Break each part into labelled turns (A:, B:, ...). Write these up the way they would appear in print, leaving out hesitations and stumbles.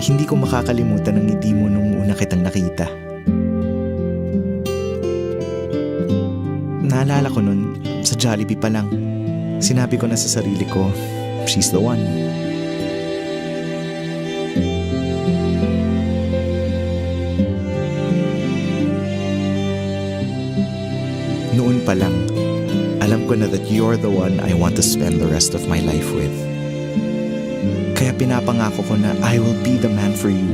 A: Hindi ko makakalimutan ang ngiti mo nung una kitang nakita. Naalala ko nun, sa Jollibee pa lang, sinabi ko na sa sarili ko, she's the one. Noon pa lang, alam ko na that you're the one I want to spend the rest of my life with. Kaya pinapangako ko na I will be the man for you.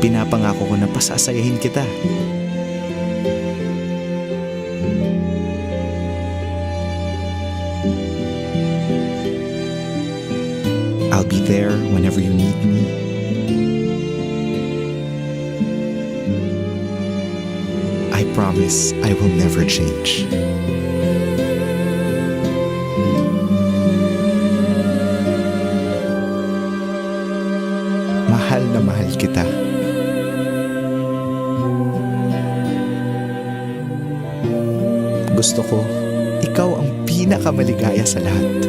A: Pinapangako ko na pasasayahin kita. I'll be there whenever you need me. I promise I will never change. Mahal na mahal kita. Gusto ko, ikaw ang pinakamaligaya sa lahat.